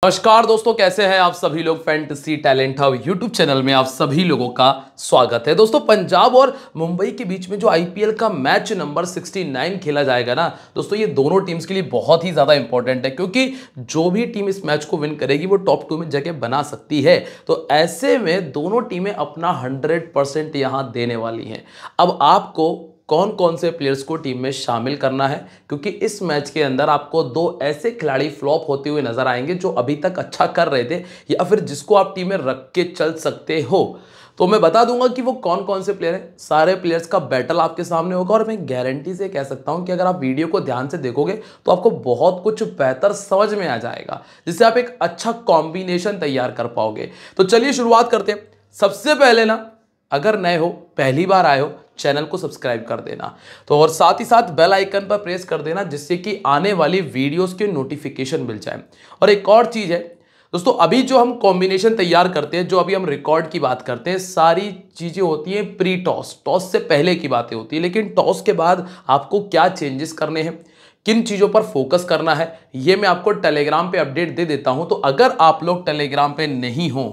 नमस्कार दोस्तों, कैसे हैं आप सभी लोग। Fantasy talent hub YouTube channel में आप सभी लोगों का स्वागत है। दोस्तों, पंजाब और मुंबई के बीच में जो आईपीएल का मैच नंबर 69 खेला जाएगा ना दोस्तों, ये दोनों टीम्स के लिए बहुत ही ज्यादा इंपॉर्टेंट है, क्योंकि जो भी टीम इस मैच को विन करेगी वो टॉप 2 में जगह बना सकती है। तो ऐसे में दोनों टीमें अपना 100% यहां देने वाली हैं। अब आपको कौन कौन से प्लेयर्स को टीम में शामिल करना है, क्योंकि इस मैच के अंदर आपको दो ऐसे खिलाड़ी फ्लॉप होते हुए नजर आएंगे जो अभी तक अच्छा कर रहे थे या फिर जिसको आप टीम में रख के चल सकते हो। तो मैं बता दूंगा कि वो कौन कौन से प्लेयर हैं। सारे प्लेयर्स का बैटल आपके सामने होगा और मैं गारंटी से कह सकता हूं कि अगर आप वीडियो को ध्यान से देखोगे तो आपको बहुत कुछ बेहतर समझ में आ जाएगा, जिससे आप एक अच्छा कॉम्बिनेशन तैयार कर पाओगे। तो चलिए शुरुआत करते हैं। सबसे पहले ना, अगर नए हो, पहली बार आए हो, चैनल को सब्सक्राइब कर देना तो, और साथ ही साथ बेल आइकन पर प्रेस कर देना, जिससे कि आने वाली वीडियोस के नोटिफिकेशन मिल जाए। और एक और चीज है दोस्तों, अभी जो हम कॉम्बिनेशन तैयार करते हैं, जो अभी हम रिकॉर्ड की बात करते हैं, सारी चीजें होती हैं प्री टॉस, टॉस से पहले की बातें होती है। लेकिन टॉस के बाद आपको क्या चेंजेस करने हैं, किन चीजों पर फोकस करना है, ये मैं आपको टेलीग्राम पे अपडेट दे देता हूं। तो अगर आप लोग टेलीग्राम पे नहीं हो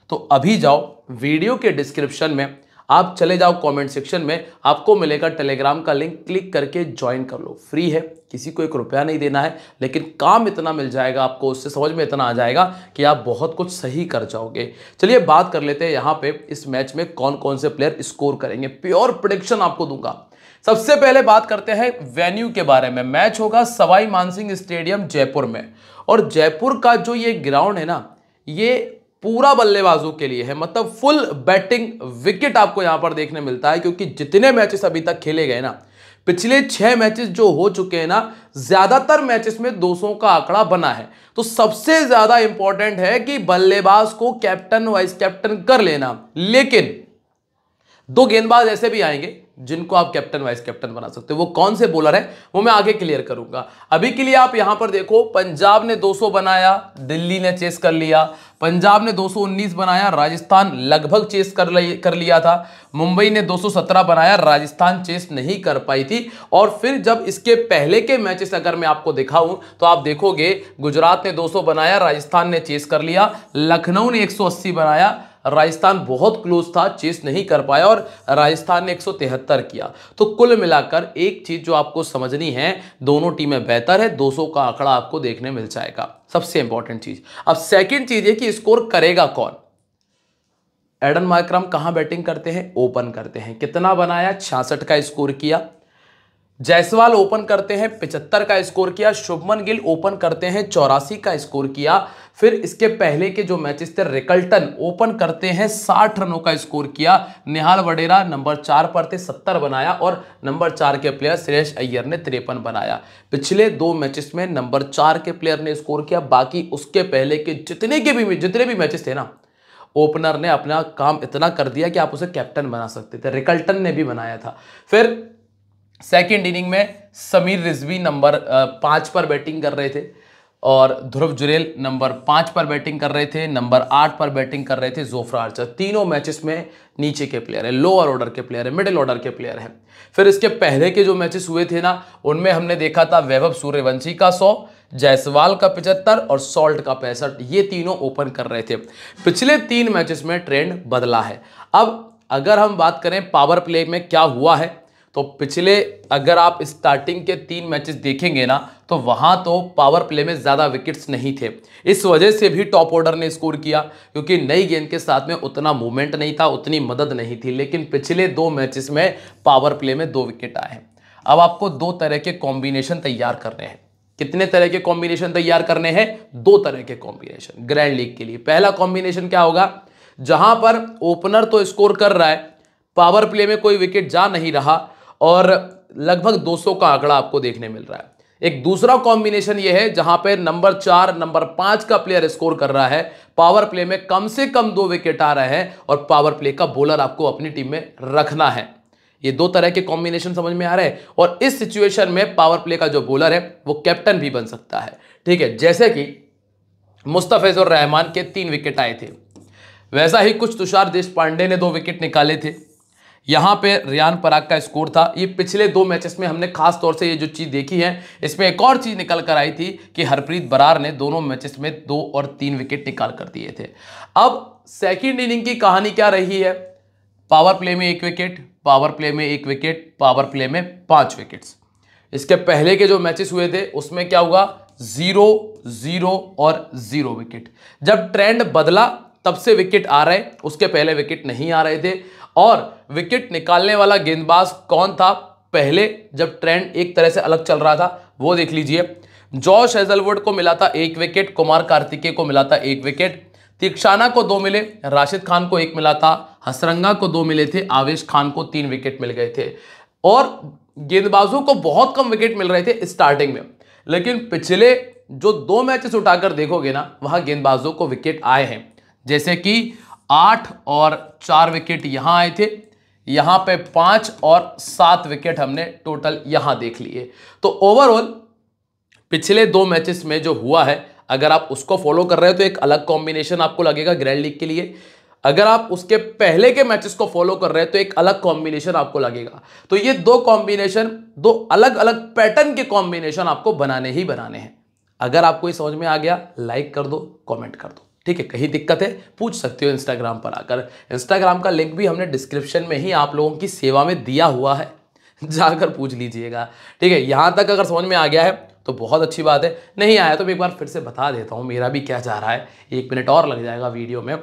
तो अभी जाओ, वीडियो के डिस्क्रिप्शन में आप चले जाओ, कमेंट सेक्शन में आपको मिलेगा टेलीग्राम का लिंक, क्लिक करके ज्वाइन कर लो। फ्री है, किसी को 1 रुपया नहीं देना है, लेकिन काम इतना मिल जाएगा आपको, उससे समझ में इतना आ जाएगा कि आप बहुत कुछ सही कर जाओगे। चलिए बात कर लेते हैं यहाँ पे इस मैच में कौन कौन से प्लेयर स्कोर करेंगे। प्योर प्रेडिक्शन आपको दूंगा। सबसे पहले बात करते हैं वेन्यू के बारे में। मैच होगा सवाई मानसिंह स्टेडियम जयपुर में, और जयपुर का जो ये ग्राउंड है ना, ये पूरा बल्लेबाजों के लिए है। मतलब फुल बैटिंग विकेट आपको यहां पर देखने मिलता है, क्योंकि जितने मैचेस अभी तक खेले गए ना, पिछले 6 मैचेस जो हो चुके हैं ना, ज्यादातर मैचेस में 200 का आंकड़ा बना है। तो सबसे ज्यादा इंपॉर्टेंट है कि बल्लेबाज को कैप्टन वाइस कैप्टन कर लेना। लेकिन 2 गेंदबाज ऐसे भी आएंगे जिनको आप कैप्टन वाइस कैप्टन बना सकते हो। वो कौन से बॉलर है वो मैं आगे क्लियर करूंगा। अभी के लिए आप यहां पर देखो, पंजाब ने 200 बनाया, दिल्ली ने चेस कर लिया। पंजाब ने 219 बनाया, राजस्थान लगभग चेस कर लिया था। मुंबई ने 217 बनाया, राजस्थान चेस नहीं कर पाई थी। और फिर जब इसके पहले के मैचेस अगर मैं आपको दिखाऊं तो आप देखोगे, गुजरात ने 200 बनाया, राजस्थान ने चेस कर लिया। लखनऊ ने 180 बनाया, राजस्थान बहुत क्लोज था, चेस नहीं कर पाया, और राजस्थान ने 173 किया। तो कुल मिलाकर एक चीज जो आपको समझनी है, दोनों टीमें बेहतर है, 200 का आंकड़ा आपको देखने मिल जाएगा। सबसे इंपॉर्टेंट चीज। अब सेकंड चीज है कि स्कोर करेगा कौन। एडन मार्करम कहां बैटिंग करते हैं? ओपन करते हैं। कितना बनाया? 66 का स्कोर किया। जायसवाल ओपन करते हैं, 75 का स्कोर किया। शुभमन गिल ओपन करते हैं, 84 का स्कोर किया। फिर इसके पहले के जो मैचेस थे, रिकल्टन ओपन करते हैं, 60 रनों का स्कोर किया। निहाल वडेरा नंबर 4 पर थे, 70 बनाया, और नंबर 4 के प्लेयर श्रेयस अय्यर ने 53 बनाया। पिछले 2 मैचेस में नंबर 4 के प्लेयर ने स्कोर किया। बाकी उसके पहले के जितने भी मैचेस थे ना, ओपनर ने अपना काम इतना कर दिया कि आप उसे कैप्टन बना सकते थे। रिकल्टन ने भी बनाया था। फिर सेकेंड इनिंग में समीर रिजवी नंबर 5 पर बैटिंग कर रहे थे, और ध्रुव जुरेल नंबर 5 पर बैटिंग कर रहे थे। नंबर 8 पर बैटिंग कर रहे थे जोफ्रा आर्चर। तीनों मैचेस में नीचे के प्लेयर है, लोअर ऑर्डर के प्लेयर है, मिडिल ऑर्डर के प्लेयर है। फिर इसके पहले के जो मैचेस हुए थे ना, उनमें हमने देखा था वैभव सूर्यवंशी का 100, जायसवाल का 75 और सॉल्ट का 65। ये तीनों ओपन कर रहे थे। पिछले 3 मैचेस में ट्रेंड बदला है। अब अगर हम बात करें पावर प्ले में क्या हुआ है, तो पिछले अगर आप स्टार्टिंग के 3 मैचेस देखेंगे ना, तो वहां तो पावर प्ले में ज्यादा विकेट्स नहीं थे। इस वजह से भी टॉप ऑर्डर ने स्कोर किया, क्योंकि नई गेंद के साथ में उतना मूवमेंट नहीं था, उतनी मदद नहीं थी। लेकिन पिछले 2 मैचेस में पावर प्ले में 2 विकेट आए हैं। अब आपको 2 तरह के कॉम्बिनेशन तैयार करने हैं। कितने तरह के कॉम्बिनेशन तैयार करने हैं? 2 तरह के कॉम्बिनेशन ग्रैंड लीग के लिए। पहला कॉम्बिनेशन क्या होगा? जहां पर ओपनर तो स्कोर कर रहा है, पावर प्ले में कोई विकेट जा नहीं रहा, और लगभग 200 का आंकड़ा आपको देखने मिल रहा है। एक दूसरा कॉम्बिनेशन यह है जहां पे नंबर 4, नंबर 5 का प्लेयर स्कोर कर रहा है, पावर प्ले में कम से कम 2 विकेट आ रहे हैं, और पावर प्ले का बॉलर आपको अपनी टीम में रखना है। ये 2 तरह के कॉम्बिनेशन समझ में आ रहे हैं। और इस सिचुएशन में पावर प्ले का जो बॉलर है वो कैप्टन भी बन सकता है। ठीक है, जैसे कि मुस्तफिजुर रहमान के 3 विकेट आए थे, वैसा ही कुछ तुषार देशपांडे ने 2 विकेट निकाले थे। यहां पे रियान पराग का स्कोर था। ये पिछले 2 मैचेस में हमने खास तौर से ये जो चीज देखी है, इसमें एक और चीज निकल कर आई थी कि हरप्रीत बरार ने दोनों मैचेस में 2 और 3 विकेट निकाल कर दिए थे। अब सेकंड इनिंग की कहानी क्या रही है? पावर प्ले में 1 विकेट, पावर प्ले में 1 विकेट, पावर प्ले में 5 विकेट्स। इसके पहले के जो मैचेस हुए थे उसमें क्या हुआ? 0, 0 और 0 विकेट। जब ट्रेंड बदला तब से विकेट आ रहे, उसके पहले विकेट नहीं आ रहे थे। और विकेट निकालने वाला गेंदबाज कौन था पहले जब ट्रेंड एक तरह से अलग चल रहा था, वो देख लीजिए। जॉश हेजलवुड को मिला था 1 विकेट, कुमार कार्तिकेय को मिला था 1 विकेट, तीक्षाना को 2 मिले, राशिद खान को 1 मिला था, हसरंगा को 2 मिले थे, आवेश खान को 3 विकेट मिल गए थे। और गेंदबाजों को बहुत कम विकेट मिल रहे थे स्टार्टिंग में, लेकिन पिछले जो 2 मैचेस उठाकर देखोगे ना, वहां गेंदबाजों को विकेट आए हैं। जैसे कि 8 और 4 विकेट यहां आए थे, यहां पे 5 और 7 विकेट हमने टोटल यहां देख लिए। तो ओवरऑल पिछले 2 मैचेस में जो हुआ है, अगर आप उसको फॉलो कर रहे हो तो एक अलग कॉम्बिनेशन आपको लगेगा ग्रैंड लीग के लिए। अगर आप उसके पहले के मैचेस को फॉलो कर रहे हैं तो एक अलग कॉम्बिनेशन आपको लगेगा। तो ये 2 कॉम्बिनेशन, 2 अलग अलग पैटर्न के कॉम्बिनेशन आपको बनाने ही बनाने हैं। अगर आपको ये समझ में आ गया, लाइक कर दो, कमेंट कर दो, ठीक है। कहीं दिक्कत है पूछ सकते हो इंस्टाग्राम पर आकर। इंस्टाग्राम का लिंक भी हमने डिस्क्रिप्शन में ही आप लोगों की सेवा में दिया हुआ है, जाकर पूछ लीजिएगा, ठीक है। यहां तक अगर समझ में आ गया है तो बहुत अच्छी बात है, नहीं आया तो मैं एक बार फिर से बता देता हूं मेरा भी क्या चाह रहा है, 1 मिनट और लग जाएगा वीडियो में।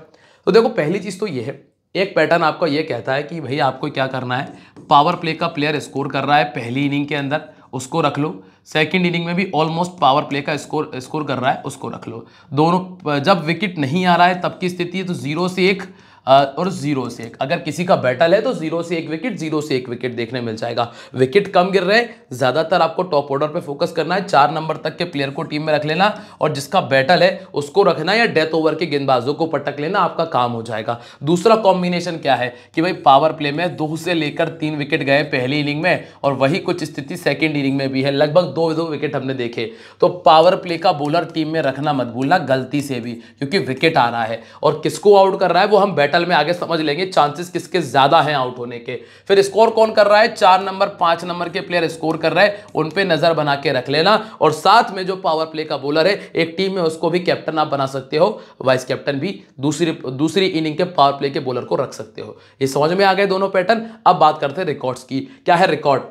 तो देखो, पहली चीज तो ये है, एक पैटर्न आपको ये कहता है कि भाई आपको क्या करना है, पावर प्ले का प्लेयर स्कोर कर रहा है पहली इनिंग के अंदर, उसको रख लो। सेकंड इनिंग में भी ऑलमोस्ट पावर प्ले का स्कोर कर रहा है, उसको रख लो। दोनों जब विकेट नहीं आ रहा है तब की स्थिति है तो 0 से 1 और 0 से 1। अगर किसी का बैटल है तो 0 से 1 विकेट, 0 से 1 विकेट देखने मिल जाएगा। विकेट कम गिर रहे हैं, ज्यादातर आपको टॉप ऑर्डर पे फोकस करना है, 4 नंबर तक के प्लेयर को टीम में रख लेना, और जिसका बैटल है उसको रखना, या डेथ ओवर के गेंदबाजों को पटक लेना, आपका काम हो जाएगा। दूसरा कॉम्बिनेशन क्या है कि भाई पावर प्ले में 2 से लेकर 3 विकेट गए पहली इनिंग में, और वही कुछ स्थिति सेकेंड इनिंग में भी है, लगभग 2 विकेट हमने देखे। तो पावर प्ले का बॉलर टीम में रखना मत भूलना गलती से भी, क्योंकि विकेट आ रहा है। और किसको आउट कर रहा है वो हम बैटल में आगे समझ लेंगे, चांसेस किसके ज्यादा हैं आउट होने के। फिर स्कोर कौन कर रहा है, 4 नंबर 5 नंबर के प्लेयर स्कोर कर रहे हैं, उन पे नजर बना के रख लेना। और साथ में जो पावर प्ले का बॉलर है एक टीम में, उसको भी कैप्टन आप बना सकते हो, वाइस कैप्टन भी दूसरी इनिंग के पावर प्ले के बॉलर को रख सकते हो। ये समझ में आ गए दोनों पैटर्न। अब बात करते हैं रिकॉर्ड्स की। क्या है रिकॉर्ड?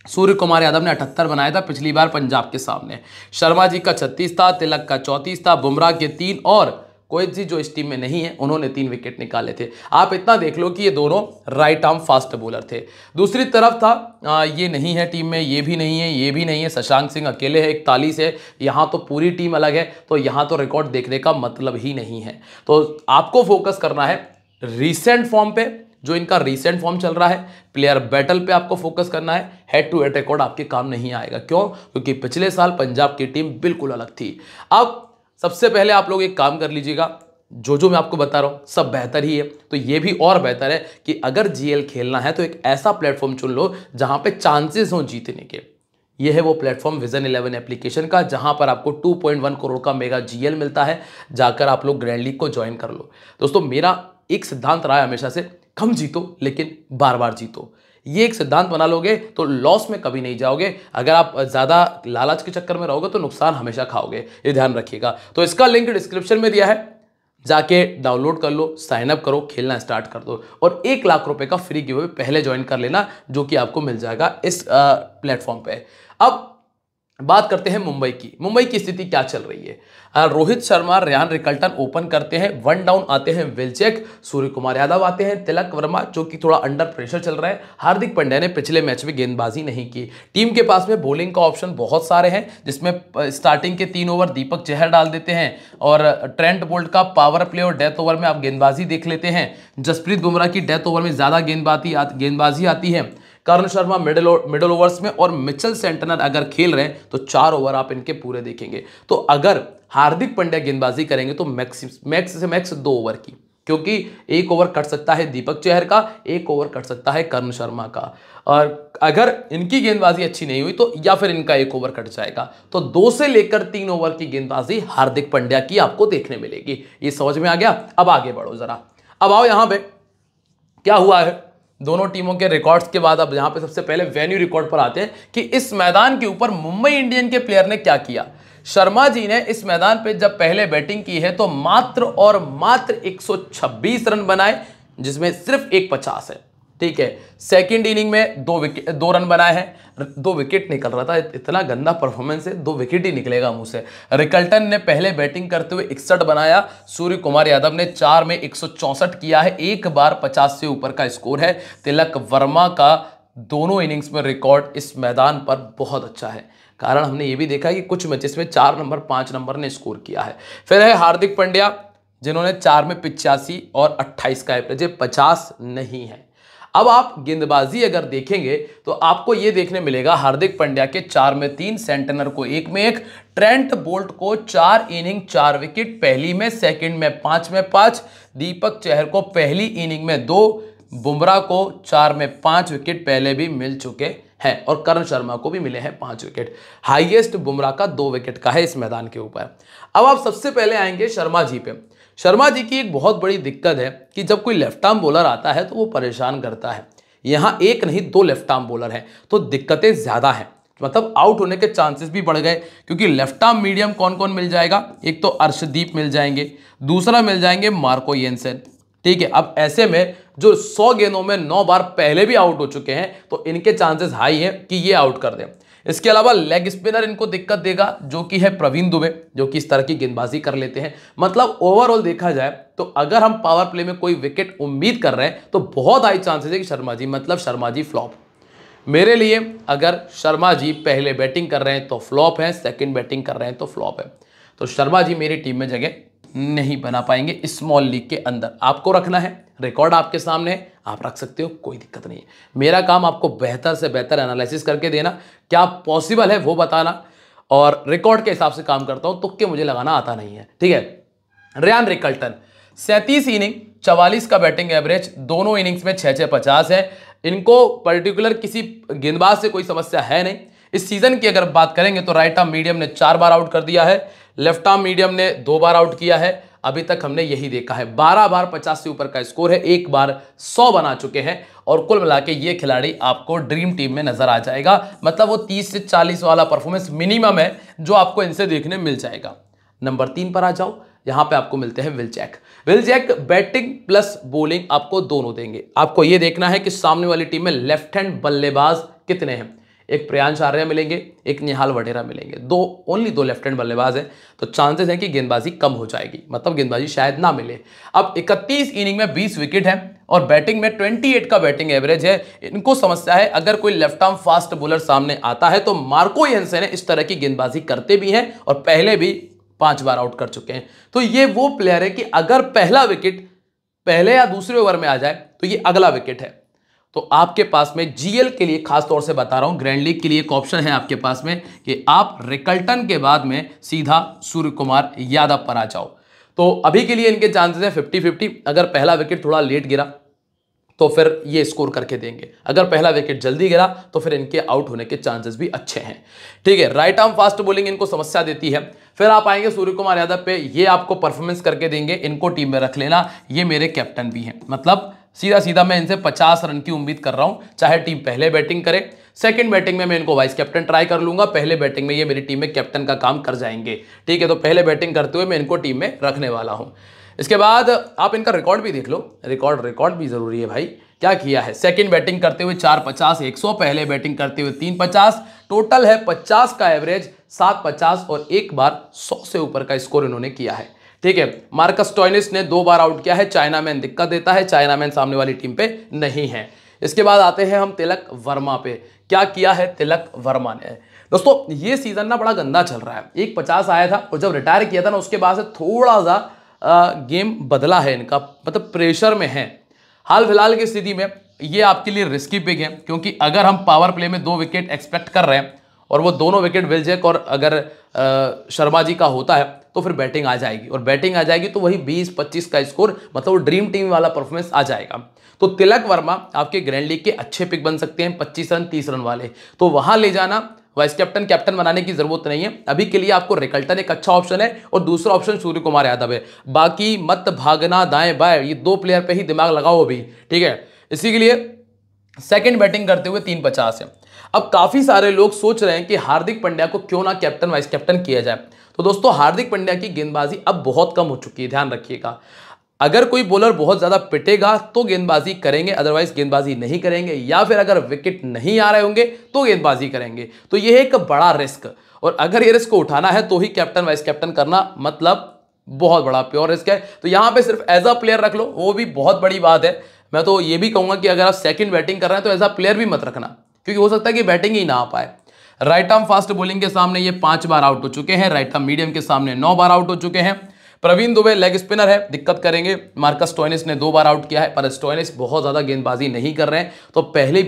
सूर्य कुमार यादव ने 78 बनाया था पिछली बार पंजाब के सामने, शर्मा जी का 36 था, तिलक का 34 था, बुमराह के 3, और कोई जी जो इस टीम में नहीं है उन्होंने 3 विकेट निकाले थे। आप इतना देख लो कि ये दोनों राइट आर्म फास्ट बॉलर थे। दूसरी तरफ था ये नहीं है टीम में, ये भी नहीं है, ये भी नहीं है, शशांक सिंह अकेले है, 41 है। यहाँ तो पूरी टीम अलग है, तो यहाँ तो रिकॉर्ड देखने का मतलब ही नहीं है। तो आपको फोकस करना है रिसेंट फॉर्म पे, जो इनका रीसेंट फॉर्म चल रहा है, प्लेयर बैटल पे आपको फोकस करना है। हेड टू हेड रिकॉर्ड आपके काम नहीं आएगा। क्यों? क्योंकि पिछले साल पंजाब की टीम बिल्कुल अलग थी। अब सबसे पहले आप लोग एक काम कर लीजिएगा, जो मैं आपको बता रहा हूं सब बेहतर ही है, तो ये भी और बेहतर है कि अगर जीएल खेलना है तो एक ऐसा प्लेटफॉर्म चुन लो जहां पे चांसेस हो जीतने के। ये है वो प्लेटफॉर्म विजन 11 एप्लीकेशन का, जहां पर आपको 2.1 करोड़ का मेगा जीएल मिलता है। जाकर आप लोग ग्रैंड लीग को ज्वाइन कर लो। दोस्तों, मेरा एक सिद्धांत रहा है हमेशा से, कम जीतो लेकिन बार बार जीतो। ये एक सिद्धांत बना लोगे तो लॉस में कभी नहीं जाओगे। अगर आप ज्यादा लालच के चक्कर में रहोगे तो नुकसान हमेशा खाओगे, ये ध्यान रखिएगा। तो इसका लिंक डिस्क्रिप्शन में दिया है, जाके डाउनलोड कर लो, साइन अप करो, खेलना स्टार्ट कर दो, और 1 लाख रुपए का फ्री गिव अवे पहले ज्वाइन कर लेना, जो कि आपको मिल जाएगा इस प्लेटफॉर्म पे। अब बात करते हैं मुंबई की। मुंबई की स्थिति क्या चल रही है? Rohit Sharma, Ryan Rickelton open करते हैं, 1 डाउन आते हैं विलचेक, सूर्य कुमार यादव आते हैं, तिलक वर्मा जो कि थोड़ा अंडर प्रेशर चल रहा है। हार्दिक पांड्या ने पिछले मैच में गेंदबाजी नहीं की। टीम के पास में बॉलिंग का ऑप्शन बहुत सारे हैं, जिसमें स्टार्टिंग के 3 ओवर दीपक चहर डाल देते हैं, और ट्रेंट बोल्ट का पावर प्ले और डेथ ओवर में आप गेंदबाजी देख लेते हैं। जसप्रीत बुमराह की डेथ ओवर में ज्यादा गेंदबाजी आती है। कर्ण शर्मा मिडिल ओवर्स में, और मिचेल सेंटनर अगर खेल रहे हैं तो 4 ओवर आप इनके पूरे देखेंगे। तो अगर हार्दिक पांड्या गेंदबाजी करेंगे तो मैक्स से मैक्स 2 ओवर की, क्योंकि 1 ओवर कट सकता है दीपक चहर का, 1 ओवर कट सकता है कर्ण शर्मा का। और अगर इनकी गेंदबाजी अच्छी नहीं हुई तो या फिर इनका 1 ओवर कट जाएगा। तो 2 से लेकर 3 ओवर की गेंदबाजी हार्दिक पांड्या की आपको देखने मिलेगी। ये समझ में आ गया? अब आगे बढ़ो जरा। अब आओ यहां पे क्या हुआ है दोनों टीमों के रिकॉर्ड्स के बाद अब यहां पे सबसे पहले वेन्यू रिकॉर्ड पर आते हैं कि इस मैदान के ऊपर मुंबई इंडियन के प्लेयर ने क्या किया। शर्मा जी ने इस मैदान पे जब पहले बैटिंग की है तो मात्र और मात्र 126 रन बनाए, जिसमें सिर्फ एक 50 है। ठीक है, सेकंड इनिंग में 2 रन बनाए हैं, 2 विकेट निकल रहा था, इतना गंदा परफॉर्मेंस है, 2 विकेट ही निकलेगा मुंह से। रिकल्टन ने पहले बैटिंग करते हुए 61 बनाया, सूर्य कुमार यादव ने 4 में 164 किया है, एक बार 50 से ऊपर का स्कोर है। तिलक वर्मा का दोनों इनिंग्स में रिकॉर्ड इस मैदान पर बहुत अच्छा है, कारण हमने ये भी देखा कि कुछ मैचेस में 4 नंबर 5 नंबर ने स्कोर किया है। फिर है हार्दिक पांड्या, जिन्होंने 4 में 85 और 28 का एवरेज है, 50 नहीं है। अब आप गेंदबाजी अगर देखेंगे तो आपको यह देखने मिलेगा हार्दिक पांड्या के 4 में 3, सेंटनर को 1 में 1, ट्रेंट बोल्ट को 4 इनिंग 4 विकेट, पहली में, सेकंड में 5 में 5, दीपक चहर को पहली इनिंग में 2, बुमराह को 4 में 5 विकेट पहले भी मिल चुके हैं और करण शर्मा को भी मिले हैं 5 विकेट। हाईएस्ट बुमराह का 2 विकेट का है इस मैदान के ऊपर। अब आप सबसे पहले आएंगे शर्मा जी पे। शर्मा जी की एक बहुत बड़ी दिक्कत है कि जब कोई लेफ्ट आर्म बॉलर आता है तो वो परेशान करता है। यहां एक नहीं 2 लेफ्ट आर्म बॉलर हैं तो दिक्कतें ज्यादा हैं, मतलब आउट होने के चांसेस भी बढ़ गए, क्योंकि लेफ्ट आर्म मीडियम कौन कौन मिल जाएगा, एक तो अर्शदीप मिल जाएंगे, दूसरा मिल जाएंगे मार्को येंसेन। ठीक है, अब ऐसे में जो 100 गेंदों में 9 बार पहले भी आउट हो चुके हैं तो इनके चांसेस हाई है कि ये आउट कर दें। इसके अलावा लेग स्पिनर इनको दिक्कत देगा, जो कि है प्रवीण दुबे, जो कि इस तरह की गेंदबाजी कर लेते हैं। मतलब ओवरऑल देखा जाए तो अगर हम पावर प्ले में कोई विकेट उम्मीद कर रहे हैं तो बहुत हाई चांसेस है कि शर्मा जी फ्लॉप। मेरे लिए अगर शर्मा जी पहले बैटिंग कर रहे हैं तो फ्लॉप है, सेकंड बैटिंग कर रहे हैं तो फ्लॉप है। तो शर्मा जी मेरी टीम में जगह नहीं बना पाएंगे स्मॉल लीग के अंदर। आपको रखना है, रिकॉर्ड आपके सामने है, आप रख सकते हो, कोई दिक्कत नहीं है। मेरा काम आपको बेहतर से बेहतर एनालिसिस करके देना, क्या पॉसिबल है वो बताना, और रिकॉर्ड के हिसाब से काम करता हूं, तुक्के मुझे लगाना आता नहीं है। ठीक है, रियान रिकल्टन 37 इनिंग 44 का बैटिंग एवरेज, दोनों इनिंग्स में 6-6 50 है। इनको पर्टिकुलर किसी गेंदबाज से कोई समस्या है नहीं। इस सीजन की अगर बात करेंगे तो राइट आर्म मीडियम ने 4 बार आउट कर दिया है, लेफ्ट आर्म मीडियम ने 2 बार आउट किया है। अभी तक हमने यही देखा है, 12 बार 50 से ऊपर का स्कोर है, एक बार 100 बना चुके हैं, और कुल मिला के ये खिलाड़ी आपको ड्रीम टीम में नजर आ जाएगा। मतलब वो 30 से 40 वाला परफॉर्मेंस मिनिमम है जो आपको इनसे देखने मिल जाएगा। नंबर 3 पर आ जाओ, यहां पे आपको मिलते हैं Will Jack. Will Jack batting plus bowling आपको दोनों देंगे। आपको यह देखना है कि सामने वाली टीम में लेफ्ट हैंड बल्लेबाज कितने हैं। एक प्रियांश आर्या मिलेंगे, एक निहाल वडेरा मिलेंगे, ओनली 2 लेफ्ट हैंड बल्लेबाज हैं, तो चांसेस हैं कि गेंदबाजी कम हो जाएगी, मतलब गेंदबाजी शायद ना मिले। अब 31 इनिंग में 20 विकेट है और बैटिंग में 28 का बैटिंग एवरेज है। इनको समस्या है, अगर कोई लेफ्ट आर्म फास्ट बॉलर सामने आता है तो मार्को येंसेन इस तरह की गेंदबाजी करते भी हैं और पहले भी 5 बार आउट कर चुके हैं। तो ये वो प्लेयर है कि अगर पहला विकेट पहले या दूसरे ओवर में आ जाए तो ये अगला विकेट है। तो आपके पास में जीएल के लिए खास तौर से बता रहा हूं, ग्रैंड लीग के लिए एक ऑप्शन है आपके पास में कि आप रिकल्टन के बाद में सीधा सूर्य कुमार यादव पर आ जाओ। तो अभी के लिए इनके चांसेस है 50-50। अगर पहला विकेट थोड़ा लेट गिरा तो फिर ये स्कोर करके देंगे, अगर पहला विकेट जल्दी गिरा तो फिर इनके आउट होने के चांसेस भी अच्छे हैं। ठीक है, राइट आर्म फास्ट बॉलिंग इनको समस्या देती है। फिर आप आएंगे सूर्य कुमार यादव पे, ये आपको परफॉर्मेंस करके देंगे, इनको टीम में रख लेना, ये मेरे कैप्टन भी हैं। मतलब सीधा सीधा मैं इनसे 50 रन की उम्मीद कर रहा हूं, चाहे टीम पहले बैटिंग करे, सेकंड बैटिंग में मैं इनको वाइस कैप्टन ट्राई कर लूंगा, पहले बैटिंग में ये मेरी टीम में कैप्टन का काम कर जाएंगे। ठीक है, तो पहले बैटिंग करते हुए मैं इनको टीम में रखने वाला हूं। इसके बाद आप इनका रिकॉर्ड भी देख लो, रिकॉर्ड भी जरूरी है भाई। क्या किया है, सेकंड बैटिंग करते हुए 4-50 100, पहले बैटिंग करते हुए 3-50, टोटल है 50 का एवरेज, 7-50 और एक बार 100 से ऊपर का स्कोर इन्होंने किया है। ठीक है, मार्कस स्टोइनिस ने 2 बार आउट किया है, चाइनामैन दिक्कत देता है, चाइनामैन सामने वाली टीम पे नहीं है। इसके बाद आते हैं हम तिलक वर्मा पे। क्या किया है तिलक वर्मा ने। दोस्तों ये सीजन ना बड़ा गंदा चल रहा है, 1-50 आया था और जब रिटायर किया था ना उसके बाद से थोड़ा सा गेम बदला है इनका, मतलब प्रेशर में है। हाल फिलहाल की स्थिति में ये आपके लिए रिस्की पिक है, क्योंकि अगर हम पावर प्ले में 2 विकेट एक्सपेक्ट कर रहे हैं और वो दोनों विकेट विल जैक और अगर शर्मा जी का होता है तो फिर बैटिंग आ जाएगी, और बैटिंग आ जाएगी तो वही 20-25 का स्कोर, मतलब वो ड्रीम टीम वाला परफॉर्मेंस आ जाएगा। तो तिलक वर्मा आपके ग्रैंड लीग के अच्छे पिक बन सकते हैं, 25 रन 30 रन वाले, तो वहां ले जाना। वाइस कैप्टन बनाने की जरूरत नहीं है अभी के लिए, आपको रिकल्टन एक अच्छा ऑप्शन है और दूसरा ऑप्शन सूर्य कुमार यादव है। बाकी मत भागना दाएं बाएं, ये 2 प्लेयर पे ही दिमाग लगाओ अभी। ठीक है, इसी के लिए सेकंड बैटिंग करते हुए 350 है। अब काफी सारे लोग सोच रहे हैं कि हार्दिक पांड्या को क्यों ना कैप्टन वाइस कैप्टन किया जाए। तो दोस्तों हार्दिक पांड्या की गेंदबाजी अब बहुत कम हो चुकी है, ध्यान रखिएगा। अगर कोई बॉलर बहुत ज्यादा पिटेगा तो गेंदबाजी करेंगे, अदरवाइज गेंदबाजी नहीं करेंगे, या फिर अगर विकेट नहीं आ रहे होंगे तो गेंदबाजी करेंगे। तो यह है एक बड़ा रिस्क, और अगर ये रिस्क को उठाना है तो ही कैप्टन वाइस कैप्टन करना मतलब बहुत बड़ा प्योर रिस्क है। तो यहां पे सिर्फ एज अ प्लेयर रख लो, वो भी बहुत बड़ी बात है। मैं तो ये भी कहूंगा कि अगर आप सेकंड बैटिंग कर रहे हैं तो एज अ प्लेयर भी मत रखना, क्योंकि हो सकता है कि बैटिंग ही ना आ पाए। राइट आर्म फास्ट बॉलिंग के सामने ये 5 बार आउट हो चुके हैं, राइट आर्म मीडियम के सामने 9 बार आउट हो चुके हैं। प्रवीण दुबे लेग स्पिनर है, दिक्कत करेंगे। मार्कस स्टोइनिस ने 2 बार आउट किया है, पर स्टोइनिस बहुत ज्यादा गेंदबाजी नहीं कर रहे हैं, तो पहले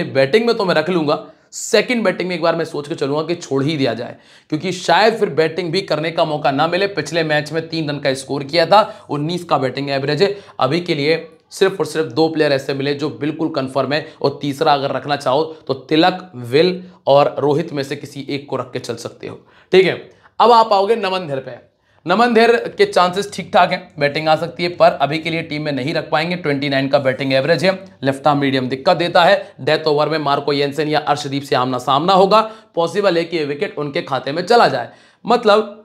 बैटिंग में तो मैं रख लूंगा। सेकंड बैटिंग में एक बार मैं सोच के चलूंगा कि छोड़ ही दिया जाए, क्योंकि शायद फिर बैटिंग भी करने का मौका ना मिले। पिछले मैच में 3 रन का स्कोर किया था, 19 का बैटिंग एवरेज है। अभी के लिए सिर्फ और सिर्फ 2 प्लेयर ऐसे मिले जो बिल्कुल कंफर्म है, और तीसरा अगर रखना चाहो तो तिलक, विल और रोहित में से किसी एक को रख के चल सकते हो, ठीक है। अब आप आओगे नमन धेर पे। नमन धेर के चांसेस ठीक ठाक हैं, बैटिंग आ सकती है, पर अभी के लिए टीम में नहीं रख पाएंगे। 29 का बैटिंग एवरेज है, लेफ्ट आर्म मीडियम दिक्कत देता है। डेथ ओवर में मार्को येंसन या अर्शदीप से आमना सामना होगा, पॉसिबल है कि ये विकेट उनके खाते में चला जाए। मतलब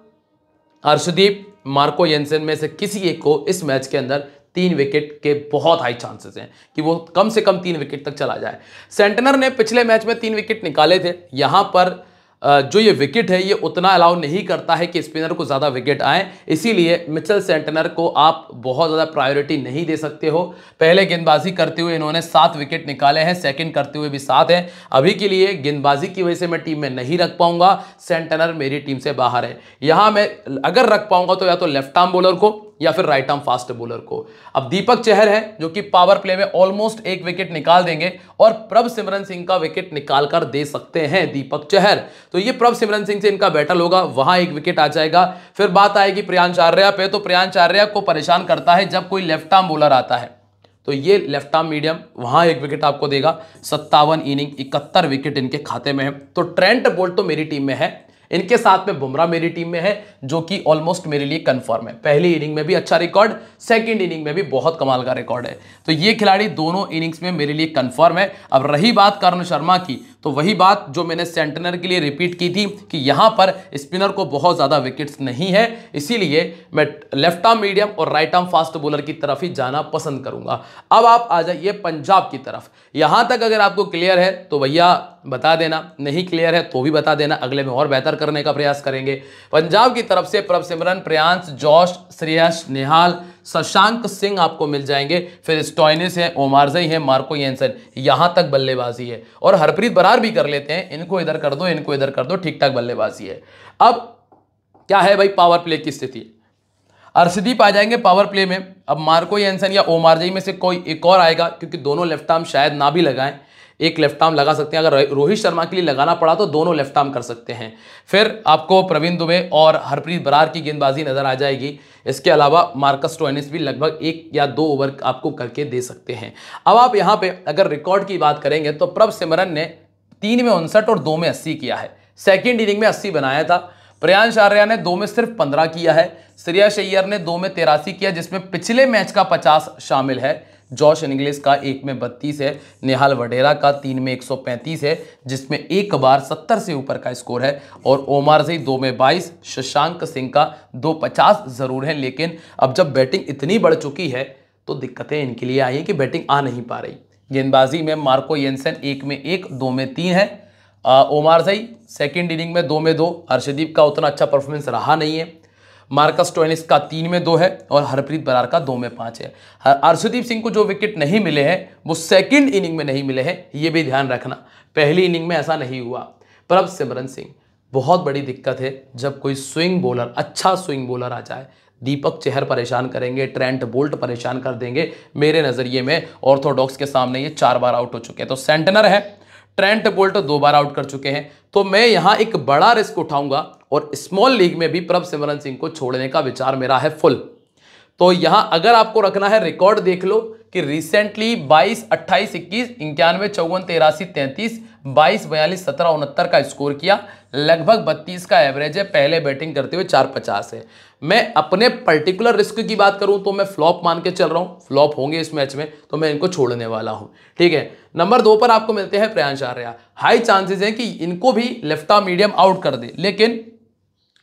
अर्शदीप, मार्को येंसन में से किसी एक को इस मैच के अंदर 3 विकेट के बहुत हाई चांसेस हैं कि वो कम से कम 3 विकेट तक चला जाए। सेंटनर ने पिछले मैच में 3 विकेट निकाले थे। यहां पर जो ये विकेट है ये उतना अलाउ नहीं करता है कि स्पिनर को ज्यादा विकेट आए, इसीलिए मिचेल सेंटनर को आप बहुत ज्यादा प्रायोरिटी नहीं दे सकते हो। पहले गेंदबाजी करते हुए इन्होंने 7 विकेट निकाले हैं, सेकंड करते हुए भी 7 हैं। अभी के लिए गेंदबाजी की वजह से मैं टीम में नहीं रख पाऊंगा, सेंटनर मेरी टीम से बाहर है। यहां मैं अगर रख पाऊंगा तो या तो लेफ्ट आर्म बॉलर को या फिर राइट आर्म फास्ट बॉलर को। अब दीपक चहर है जो कि पावर प्ले में ऑलमोस्ट 1 विकेट निकाल देंगे, और प्रभसिमरन सिंह का विकेट निकाल कर दे सकते हैं दीपक चहर। तो ये प्रभसिमरन सिंह से इनका बैटल होगा, वहां 1 विकेट आ जाएगा। फिर बात आएगी प्रियांश आर्या पे, तो प्रियांश आर्या को परेशान करता है जब कोई लेफ्ट आर्म बॉलर आता है, तो ये लेफ्ट आर्म मीडियम वहां 1 विकेट आपको देगा। 57 इनिंग 71 विकेट इनके खाते में है। तो ट्रेंट बोल्ट तो मेरी टीम में है, इनके साथ में बुमराह मेरी टीम में है, जो कि ऑलमोस्ट मेरे लिए कंफर्म है। पहली इनिंग में भी अच्छा रिकॉर्ड, सेकंड इनिंग में भी बहुत कमाल का रिकॉर्ड है। तो ये खिलाड़ी दोनों इनिंग्स में मेरे लिए कंफर्म है। अब रही बात कर्ण शर्मा की, तो वही बात जो मैंने सेंटनर के लिए रिपीट की थी कि यहां पर स्पिनर को बहुत ज्यादा विकेट्स नहीं है, इसीलिए मैं लेफ्ट आर्म मीडियम और राइट आर्म फास्ट बॉलर की तरफ ही जाना पसंद करूंगा। अब आप आ जाइए पंजाब की तरफ। यहां तक अगर आपको क्लियर है तो भैया बता देना, नहीं क्लियर है तो भी बता देना, अगले में और बेहतर करने का प्रयास करेंगे। पंजाब की तरफ से प्रभसिमरन, प्रियांश, जॉश, श्रेयस, निहाल, शशांक सिंह आपको मिल जाएंगे। फिर स्टोइनिस है, ओमारजई है, मार्को येंसन, यहां तक बल्लेबाजी है। और हरप्रीत बरार भी कर लेते हैं, इनको इधर कर दो, इनको इधर कर दो, ठीक ठाक बल्लेबाजी है। अब क्या है भाई पावर प्ले की स्थिति, अर्शदीप आ जाएंगे पावर प्ले में। अब मार्को येंसन या ओमारजई में से कोई एक और आएगा, क्योंकि दोनों लेफ्ट आर्म शायद ना भी लगाएं, एक लेफ्ट आर्म लगा सकते हैं। अगर रोहित शर्मा के लिए लगाना पड़ा तो दोनों लेफ्ट आर्म कर सकते हैं। फिर आपको प्रवीण दुबे और हरप्रीत बरार की गेंदबाजी नजर आ जाएगी। इसके अलावा मार्कस स्टोइनिस भी लगभग 1 या 2 ओवर आपको करके दे सकते हैं। अब आप यहां पे अगर रिकॉर्ड की बात करेंगे तो प्रभसिमरन ने 3 में 59 और 2 में 80 किया है, सेकेंड इनिंग में 80 बनाया था। प्रियांश आर्या ने 2 में सिर्फ 15 किया है। श्रेयस अय्यर ने 2 में 83 किया, जिसमें पिछले मैच का 50 शामिल है। जॉश इंग्लिश का 1 में 32 है। नेहाल वडेरा का 3 में 135 है, जिसमें एक बार 70 से ऊपर का स्कोर है। और ओमारजई 2 में 22, शशांक सिंह का 250 जरूर है। लेकिन अब जब बैटिंग इतनी बढ़ चुकी है तो दिक्कतें इनके लिए आई हैं कि बैटिंग आ नहीं पा रही। गेंदबाजी में मार्को येंसन 1 में 1, 2 में 3 है। ओमारजई सेकेंड इनिंग में 2 में 2, अर्शदीप का उतना अच्छा परफॉर्मेंस रहा नहीं है। मार्कस स्टोइनिस का 3 में 2 है और हरप्रीत बरार का 2 में 5 है। अर्शदीप सिंह को जो विकेट नहीं मिले हैं वो सेकंड इनिंग में नहीं मिले हैं, ये भी ध्यान रखना। पहली इनिंग में ऐसा नहीं हुआ। प्रभसिमरन सिंह, बहुत बड़ी दिक्कत है जब कोई स्विंग बॉलर, अच्छा स्विंग बॉलर आ जाए। दीपक चहर परेशान करेंगे, ट्रेंट बोल्ट परेशान कर देंगे। मेरे नज़रिए में ऑर्थोडॉक्स के सामने ये 4 बार आउट हो चुके हैं। तो सेंटनर है, ट्रेंट बोल्ट 2 बार आउट कर चुके हैं। तो मैं यहां एक बड़ा रिस्क उठाऊंगा और स्मॉल लीग में भी प्रभसिमरन सिंह को छोड़ने का विचार मेरा है फुल। तो यहां अगर आपको रखना है, रिकॉर्ड देख लो कि रिसेंटली 22, 28, 21, 91, 54, 83, 33, 22, 42, 17, 69 का स्कोर किया, लगभग 32 का एवरेज है, पहले बैटिंग करते हुए 4.50 है। मैं अपने पर्टिकुलर रिस्क की बात करूं तो मैं फ्लॉप मान के चल रहा हूं, फ्लॉप होंगे इस मैच में तो मैं इनको छोड़ने वाला हूं, ठीक है। नंबर 2 पर आपको मिलते हैं प्रियांश आर्या। हाई चांसेस है कि इनको भी लेफ्ट आर्म मीडियम आउट कर दे, लेकिन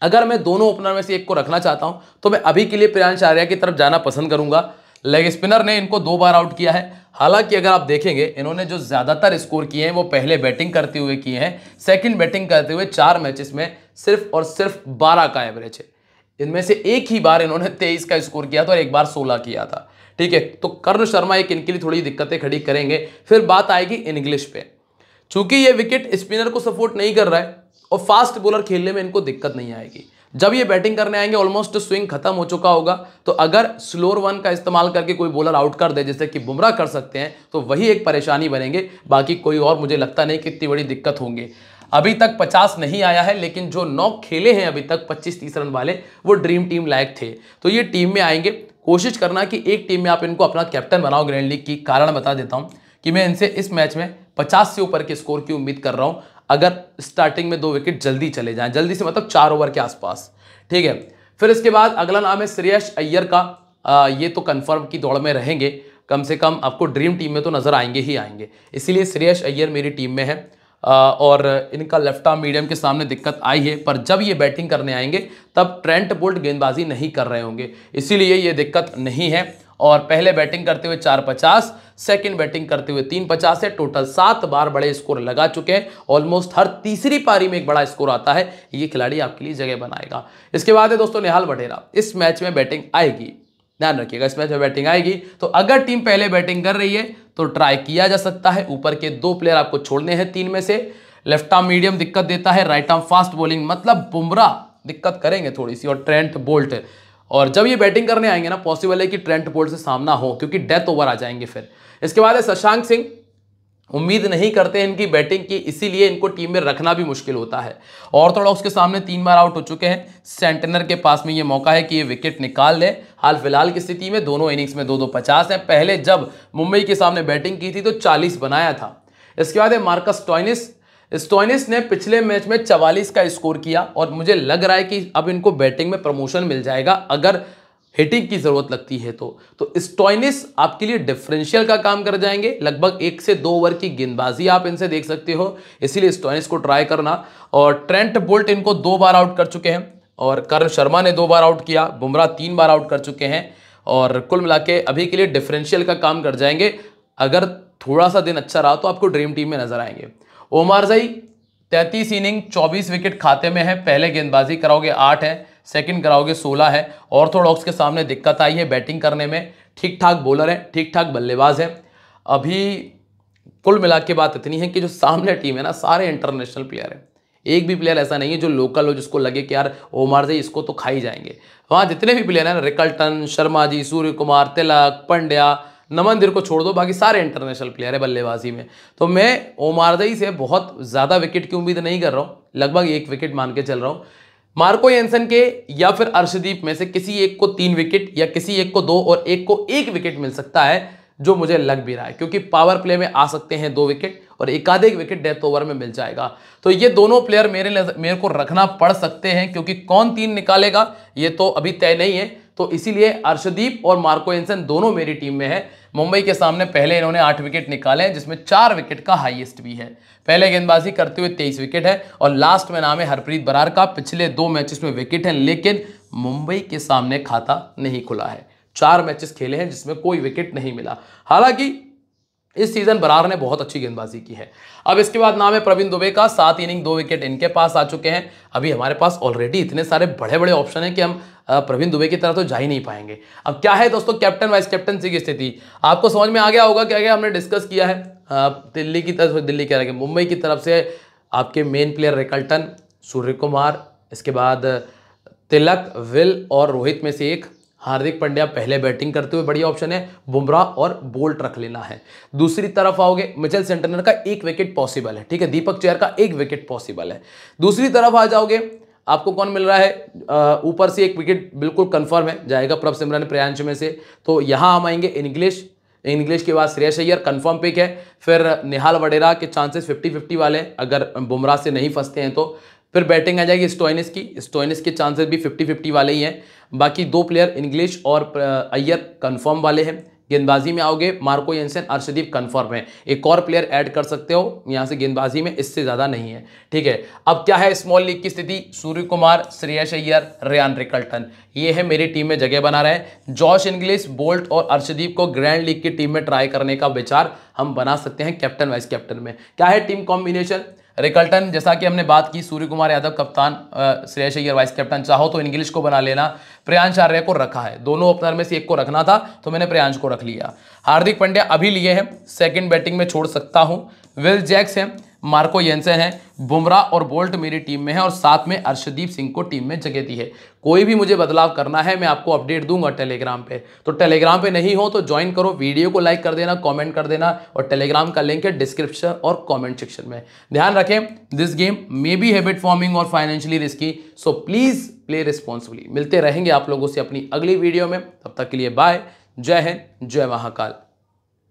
अगर मैं दोनों ओपनर में से एक को रखना चाहता हूं तो मैं अभी के लिए प्रियांश आर्या की तरफ जाना पसंद करूंगा। लेग स्पिनर ने इनको 2 बार आउट किया है, हालांकि अगर आप देखेंगे इन्होंने जो ज्यादातर स्कोर किए हैं वो पहले बैटिंग करते हुए किए हैं, सेकंड बैटिंग करते हुए 4 मैचेस में सिर्फ और सिर्फ 12 का एवरेज है। इनमें से एक ही बार इन्होंने 23 का स्कोर किया था और एक बार 16 किया था, ठीक है। तो कर्ण शर्मा एक इनके लिए थोड़ी दिक्कतें खड़ी करेंगे। फिर बात आएगी इंग्लिश पे, चूंकि ये विकेट स्पिनर को सपोर्ट नहीं कर रहा है और फास्ट बॉलर खेलने में इनको दिक्कत नहीं आएगी। जब ये बैटिंग करने आएंगे ऑलमोस्ट स्विंग खत्म हो चुका होगा, तो अगर स्लोअर वन का इस्तेमाल करके कोई बॉलर आउट कर दे जैसे कि बुमराह कर सकते हैं तो वही एक परेशानी बनेंगे, बाकी कोई और मुझे लगता नहीं कि इतनी बड़ी दिक्कत होंगे। अभी तक 50 नहीं आया है, लेकिन जो 9 खेले हैं अभी तक 25-30 रन वाले वो ड्रीम टीम लायक थे, तो ये टीम में आएंगे। कोशिश करना कि एक टीम में आप इनको अपना कैप्टन बनाओ ग्रैंड लीग की। कारण बता देता हूं कि मैं इनसे इस मैच में 50 से ऊपर के स्कोर की उम्मीद कर रहा हूं, अगर स्टार्टिंग में 2 विकेट जल्दी चले जाएं, जल्दी से मतलब 4 ओवर के आसपास, ठीक है। फिर इसके बाद अगला नाम है श्रेयस अय्यर का। ये तो कंफर्म की दौड़ में रहेंगे, कम से कम आपको ड्रीम टीम में तो नजर आएंगे ही आएंगे, इसीलिए श्रेयस अय्यर मेरी टीम में है। और इनका लेफ्ट आर्म मीडियम के सामने दिक्कत आई है, पर जब ये बैटिंग करने आएंगे तब ट्रेंट बोल्ट गेंदबाजी नहीं कर रहे होंगे, इसीलिए ये दिक्कत नहीं है। और पहले बैटिंग करते हुए 4.50, सेकंड बैटिंग करते हुए 3.50 है। टोटल 7 बार बड़े स्कोर लगा चुके हैं, ऑलमोस्ट हर तीसरी पारी में एक बड़ा स्कोर आता है, ये खिलाड़ी आपके लिए जगह बनाएगा। इसके बाद है दोस्तों नेहाल वढेरा, इस मैच में बैटिंग आएगी, ध्यान रखिएगा इस मैच में बैटिंग आएगी। तो अगर टीम पहले बैटिंग कर रही है तो ट्राई किया जा सकता है। ऊपर के 2 प्लेयर आपको छोड़ने हैं 3 में से। लेफ्ट आर्म मीडियम दिक्कत देता है, राइट आर्म फास्ट बॉलिंग मतलब बुमराह दिक्कत करेंगे थोड़ी सी, और ट्रेंट बोल्ट। और जब ये बैटिंग करने आएंगे ना, पॉसिबल है कि ट्रेंट बोल्ट से सामना हो, क्योंकि डेथ ओवर आ जाएंगे फिर। इसके बाद है शशांक सिंह, उम्मीद नहीं करते हैं इनकी बैटिंग की, इसीलिए इनको टीम में रखना भी मुश्किल होता है। ऑर्थोडॉक्स के सामने 3 बार आउट हो चुके हैं, सेंटनर के पास में ये मौका है कि ये विकेट निकाल ले। हाल फिलहाल की स्थिति में दोनों इनिंग्स में 2-2 50 है, पहले जब मुंबई के सामने बैटिंग की थी तो 40 बनाया था। इसके बाद है मार्कस स्टोइनिस ने पिछले मैच में 44 का स्कोर किया, और मुझे लग रहा है कि अब इनको बैटिंग में प्रमोशन मिल जाएगा अगर हिटिंग की जरूरत लगती है तो स्टोइनिस आपके लिए डिफरेंशियल का काम कर जाएंगे। लगभग 1 से 2 ओवर की गेंदबाजी आप इनसे देख सकते हो, इसीलिए स्टोइनिस को ट्राई करना। और ट्रेंट बोल्ट इनको 2 बार आउट कर चुके हैं, और कर्ण शर्मा ने 2 बार आउट किया, बुमराह 3 बार आउट कर चुके हैं, और कुल मिला के अभी के लिए डिफरेंशियल का काम कर जाएंगे। अगर थोड़ा सा दिन अच्छा रहा तो आपको ड्रीम टीम में नजर आएंगे। ओमारजई 33 इनिंग 24 विकेट खाते में है, पहले गेंदबाजी कराओगे 8 है, सेकंड कराओगे 16 है। ऑर्थोडॉक्स के सामने दिक्कत आई है बैटिंग करने में, ठीक ठाक बॉलर है, ठीक ठाक बल्लेबाज है। अभी कुल मिला के बात इतनी है कि जो सामने टीम है ना, सारे इंटरनेशनल प्लेयर है, एक भी प्लेयर ऐसा नहीं है जो लोकल हो जिसको लगे कि यार ओमारजई इसको तो खा ही जाएंगे। वहाँ जितने भी प्लेयर हैं, रिकल्टन, शर्मा जी, सूर्य कुमार, तिलक, पंड्या, नमन को छोड़ दो, बाकी सारे इंटरनेशनल प्लेयर है बल्लेबाजी में। तो मैं ओमारजई से बहुत ज़्यादा विकेट की उम्मीद नहीं कर रहा हूँ, लगभग 1 विकेट मान के चल रहा हूँ। मार्को येंसन के या फिर अर्शदीप में से किसी एक को 3 विकेट या किसी एक को 2 और एक को 1 विकेट मिल सकता है, जो मुझे लग भी रहा है, क्योंकि पावर प्ले में आ सकते हैं 2 विकेट और एक विकेट डेथ ओवर में मिल जाएगा। तो ये दोनों प्लेयर मेरे को रखना पड़ सकते हैं, क्योंकि कौन 3 निकालेगा ये तो अभी तय नहीं है। तो इसीलिए अर्शदीप और मार्को येंसन दोनों मेरी टीम में है। मुंबई के सामने पहले इन्होंने 8 विकेट निकाले हैं, जिसमें 4 विकेट का हाईएस्ट भी है। पहले गेंदबाजी करते हुए 23 विकेट है, और लास्ट में नाम है हरप्रीत बरार का, पिछले 2 मैचेस में विकेट है, लेकिन मुंबई के सामने खाता नहीं खुला है। 4 मैचेस खेले हैं जिसमें कोई विकेट नहीं मिला। हालांकि इस सीजन बरार ने बहुत अच्छी गेंदबाजी की है। अब इसके बाद नाम है प्रवीण दुबे का, 7 इनिंग 2 विकेट इनके पास आ चुके हैं। अभी हमारे पास ऑलरेडी इतने सारे बड़े बड़े ऑप्शन हैं कि हम प्रवीण दुबे की तरफ तो जा ही नहीं पाएंगे। अब क्या है दोस्तों कैप्टन वाइस कैप्टनसी की स्थिति, आपको समझ में आ गया होगा क्या क्या हमने डिस्कस किया है। दिल्ली की तरफ, दिल्ली कह रहे हैं मुंबई की तरफ से आपके main player Rickelton, Surya Kumar, इसके बाद तिलक, विल और रोहित में से एक, हार्दिक पांड्या पहले बैटिंग करते हुए बढ़िया ऑप्शन है, बुमराह और बोल्ट रख लेना है। दूसरी तरफ आओगे, मिचेल सेंटनर का 1 विकेट पॉसिबल है, ठीक है, दीपक चहर का 1 विकेट पॉसिबल है। दूसरी तरफ आ जाओगे, आपको कौन मिल रहा है, ऊपर से 1 विकेट बिल्कुल कंफर्म है, जाएगा प्रभ सिमरन प्रियांश में से। तो यहां हम आएंगे इंग्लिश, इंग्लिश के बाद श्रेयस अय्यर कंफर्म पिक है। फिर निहाल वडेरा के चांसेस 50-50 वाले हैं अगर बुमराह से नहीं फंसते हैं तो। फिर बैटिंग आ जाएगी स्टोइनिस के चांसेस भी 50-50 वाले ही हैं। बाकी 2 प्लेयर इंग्लिश और अय्यर कंफर्म वाले हैं। गेंदबाजी में आओगे मार्को येंसन, अर्शदीप कंफर्म है। एक और प्लेयर ऐड कर सकते हो यहां से गेंदबाजी में, इससे ज्यादा नहीं है। ठीक है, अब क्या है स्मॉल लीग की स्थिति। सूर्य कुमार, श्रेयस अय्यर, रेयान रिकल्टन, ये है मेरी टीम में जगह बना रहे। जॉश इंग्लिश, बोल्ट और अर्शदीप को ग्रैंड लीग की टीम में ट्राई करने का विचार हम बना सकते हैं कैप्टन वाइस कैप्टन में। क्या है टीम कॉम्बिनेशन। रिकल्टन जैसा कि हमने बात की, सूर्य कुमार यादव कप्तान, श्रेयस अय्यर वाइस कैप्टन। चाहो तो इंग्लिश को बना लेना। प्रियांश आर्य को रखा है, दोनों ओपनर में से एक को रखना था तो मैंने प्रियांश को रख लिया। हार्दिक पांड्या अभी लिए हैं, सेकंड बैटिंग में छोड़ सकता हूं। विल जैक्स हैं, मार्को येंसन है, बुमराह और बोल्ट मेरी टीम में है और साथ में अर्शदीप सिंह को टीम में जगह दी है। कोई भी मुझे बदलाव करना है मैं आपको अपडेट दूंगा टेलीग्राम पे, तो टेलीग्राम पे नहीं हो तो ज्वाइन करो, वीडियो को लाइक कर देना, कमेंट कर देना और टेलीग्राम का लिंक है डिस्क्रिप्शन और कमेंट सेक्शन में। ध्यान रखें, this game may be habit forming और financially risky, so please play responsibly. मिलते रहेंगे आप लोगों से अपनी अगली वीडियो में, तब तक के लिए बाय, जय हिंद, जय महाकाल।